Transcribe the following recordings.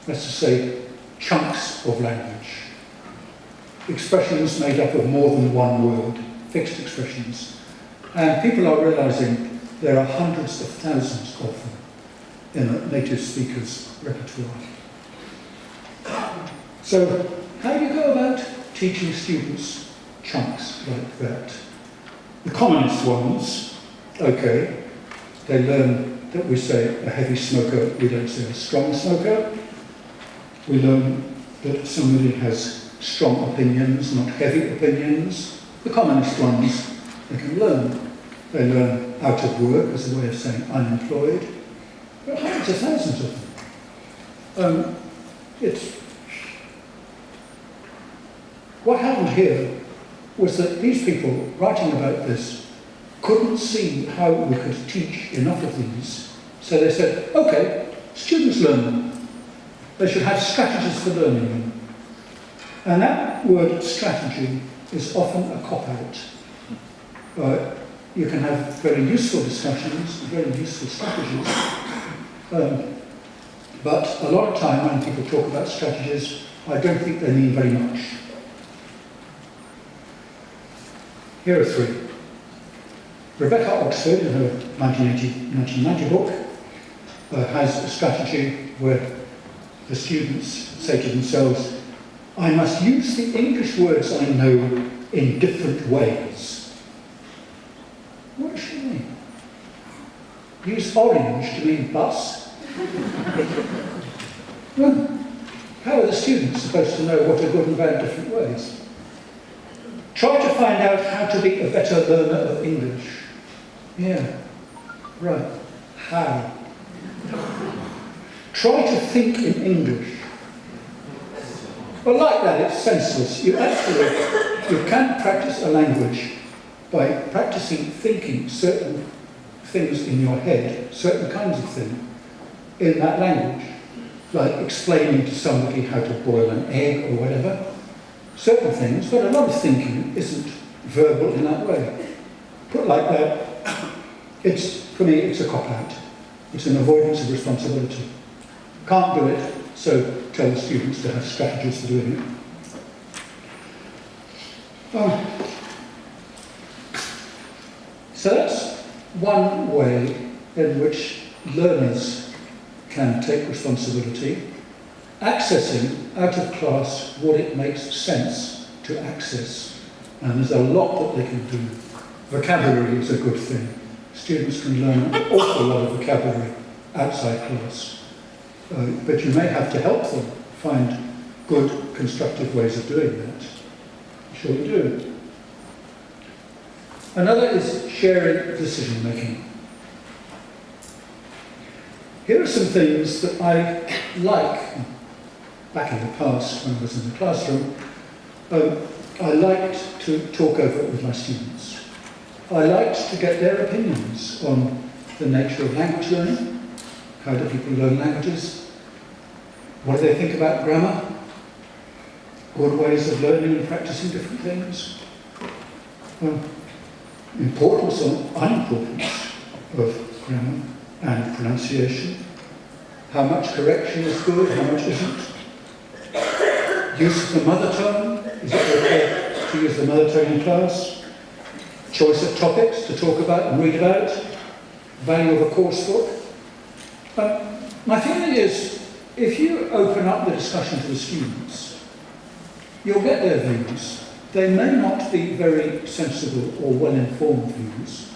that's to say, chunks of language. Expressions made up of more than one word, fixed expressions. And people are realizing there are hundreds of thousands of them in a native speaker's repertoire. So, how do you go about teaching students chunks like that? The commonest ones, okay, they learn that we say a heavy smoker, we don't say a strong smoker. We learn that somebody has strong opinions, not heavy opinions. The commonest ones they can learn. They learn out of work as a way of saying unemployed. There are hundreds of thousands of them. What happened here was that these people writing about this couldn't see how we could teach enough of these. So they said, okay, students learn them. They should have strategies for learning them. And that word strategy is often a cop-out. You can have very useful discussions, very useful strategies, but a lot of time when people talk about strategies, I don't think they mean very much. Here are three. Rebecca Oxford, in her 1990 book, has a strategy where the students say to themselves, I must use the English words I know in different ways. What does she mean? Use orange to mean bus? Well, how are the students supposed to know what are good and bad different ways? Try to find out how to be a better learner of English. Yeah, right. How? Try to think in English. Well, like that, it's senseless. You can't practice a language by practicing thinking certain things in your head, certain kinds of things, in that language. Like explaining to somebody how to boil an egg or whatever. Certain things, but a lot of thinking isn't verbal in that way. Put like that, for me, it's a cop-out. It's an avoidance of responsibility. Can't do it, so tell the students to have strategies for doing it. So that's one way in which learners can take responsibility, accessing out of class what it makes sense to access. And there's a lot that they can do. Vocabulary is a good thing. Students can learn an awful lot of vocabulary outside class. But you may have to help them find good, constructive ways of doing that. I'm sure you do. Another is sharing decision making. Here are some things that I like. Back in the past, when I was in the classroom, I liked to talk over it with my students. I liked to get their opinions on the nature of language learning. How do people learn languages? What do they think about grammar? Good ways of learning and practicing different things. Importance or unimportance of grammar and pronunciation. How much correction is good, how much isn't. Use of the mother tongue. Is it okay to use the mother tongue in class? Choice of topics to talk about and read about. Value of a course book. My feeling is, if you open up the discussion to the students, you'll get their views. They may not be very sensible or well-informed views,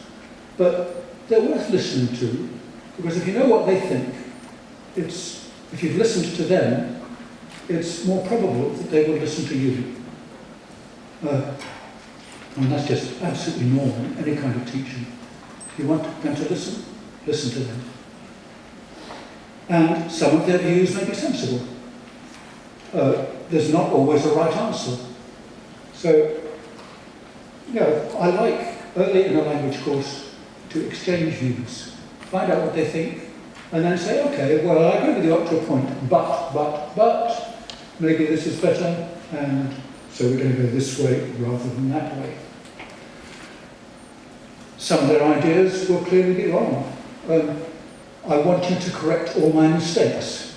but they're worth listening to, because if you know what they think, if you've listened to them, it's more probable that they will listen to you. And that's just absolutely normal in any kind of teaching. If you want them to listen, listen to them. And some of their views may be sensible. There's not always a right answer. So, I like, early in a language course, to exchange views, find out what they think, and then say, okay, well, I agree with you up to a point, but, maybe this is better, and so we're going to go this way rather than that way. Some of their ideas will clearly be wrong. I want you to correct all my mistakes.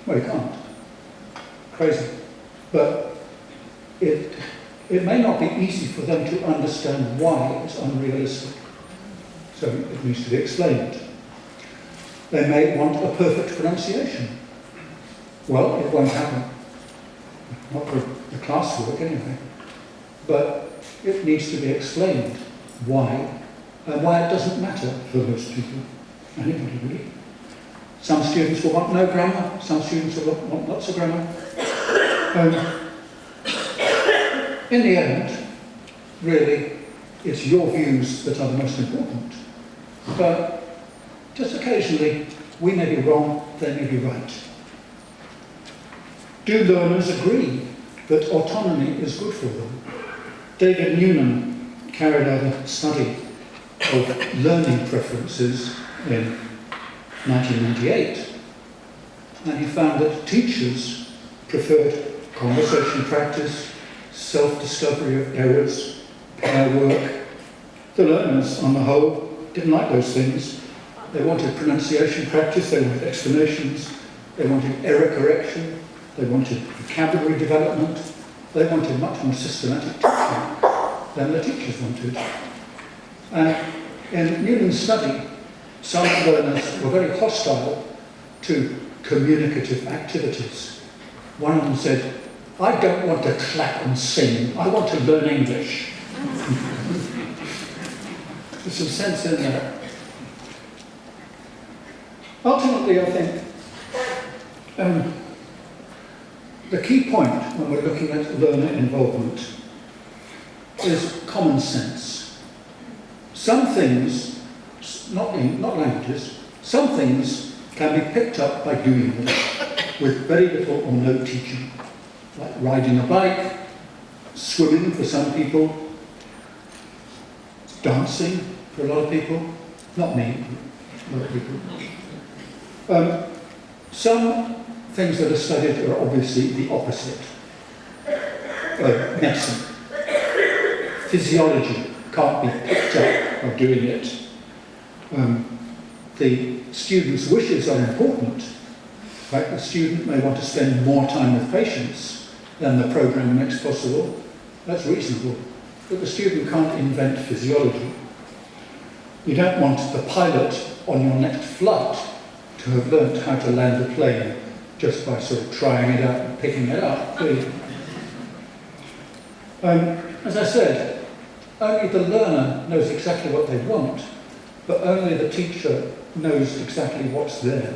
Well, you can't. Crazy. But it may not be easy for them to understand why it's unrealistic. So it needs to be explained. They may want a perfect pronunciation. Well, it won't happen. Not for the classwork anyway. But it needs to be explained why, and why it doesn't matter for most people. Anybody really. Some students will want no grammar, some students will want lots of grammar. In the end, really, it's your views that are the most important. But just occasionally, we may be wrong, they may be right. Do learners agree that autonomy is good for them? David Noonan carried out a study of learning preferences in 1998, and he found that teachers preferred conversation practice, self-discovery of errors, pair work. The learners, on the whole, didn't like those things. They wanted pronunciation practice, they wanted explanations, they wanted error correction, they wanted vocabulary development, they wanted much more systematic teaching than the teachers wanted. And in Newman's study, some learners were very hostile to communicative activities. One of them said, "I don't want to clap and sing, I want to learn English." There's some sense in that. Ultimately, I think the key point when we're looking at learner involvement is common sense. Some things, not languages, some things can be picked up by doing them with very little or no teaching, like riding a bike, swimming for some people, dancing for a lot of people, not me, a lot of people. Some things that are studied are obviously the opposite. Medicine. Physiology can't be picked up by doing it. The student's wishes are important. In fact, the student may want to spend more time with patients than the programme makes possible. That's reasonable. But the student can't invent physiology. You don't want the pilot on your next flight to have learnt how to land a plane just by sort of trying it out and picking it up, do you? As I said, only the learner knows exactly what they want, but only the teacher knows exactly what's there.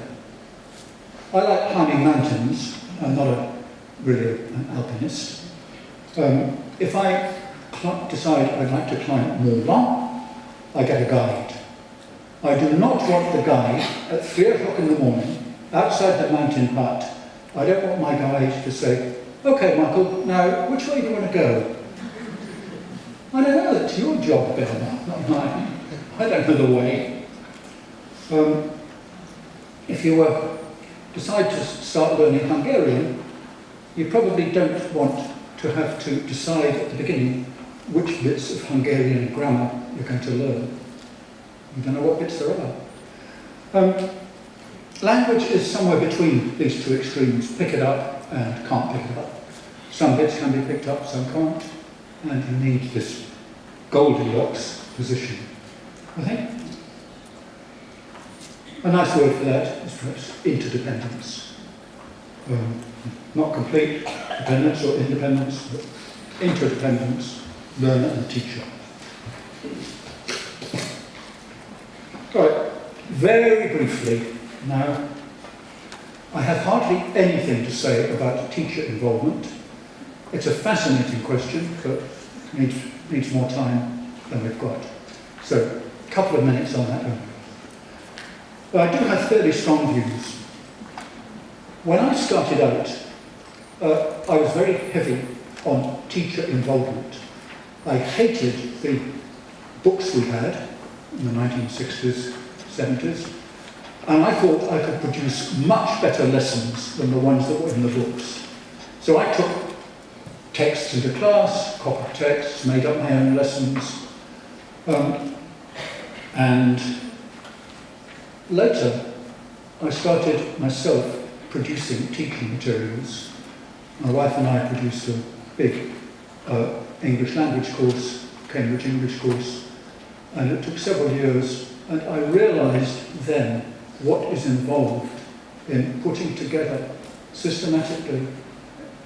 I like climbing mountains. I'm not really an alpinist. If I decide I'd like to climb Mont Blanc, I get a guide. I do not want the guide at 3 o'clock in the morning, outside the mountain hut. I don't want my guide to say, "Okay, Michael, now which way do you want to go?" I don't know, that's your job, better not mine. I don't know the way. If you decide to start learning Hungarian, you probably don't want to have to decide at the beginning which bits of Hungarian grammar you're going to learn. You don't know what bits there are. Language is somewhere between these two extremes, pick it up and can't pick it up. Some bits can be picked up, some can't, and you need this Goldilocks position, I think. A nice word for that is perhaps interdependence. Not complete dependence or independence, but interdependence, learner and teacher. Right, very briefly now, I have hardly anything to say about teacher involvement. It's a fascinating question, but needs more time than we've got. So, a couple of minutes on that only. But I do have fairly strong views. When I started out, I was very heavy on teacher involvement. I hated the books we had in the 1960s, 70s, and I thought I could produce much better lessons than the ones that were in the books. So I took texts into class, copied texts, made up my own lessons, and later I started myself producing teaching materials. My wife and I produced a big English language course, Cambridge English course, and it took several years, and I realised then what is involved in putting together systematically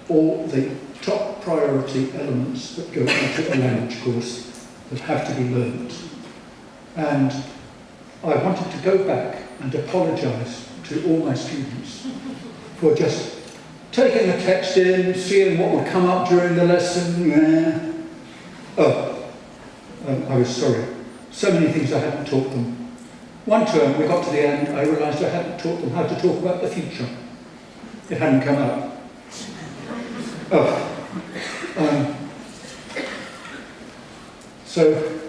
all the top priority elements that go into a language course that have to be learned. And I wanted to go back and apologise to all my students for just taking the text in, seeing what would come up during the lesson. I was sorry. So many things I hadn't taught them. One term, we got to the end, I realised I hadn't taught them how to talk about the future. It hadn't come up. So,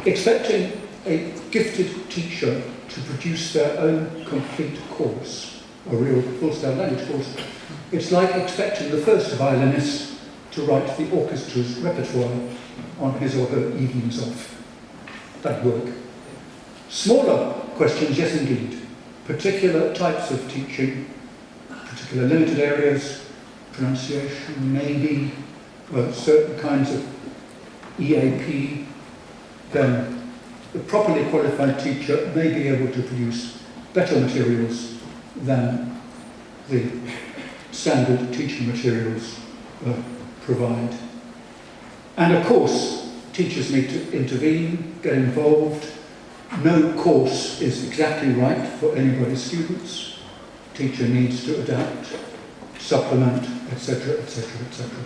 expecting a gifted teacher to produce their own complete course, a real full-scale language course, it's like expecting the first violinist to write the orchestra's repertoire on his or her evenings off. That'd work. Smaller questions, yes indeed. Particular types of teaching, particular limited areas, pronunciation maybe, certain kinds of EAP, then the properly qualified teacher may be able to produce better materials than the standard teaching materials provide. And of course, teachers need to intervene, get involved. No course is exactly right for anybody's students. Teacher needs to adapt, supplement, etc., etc., etc.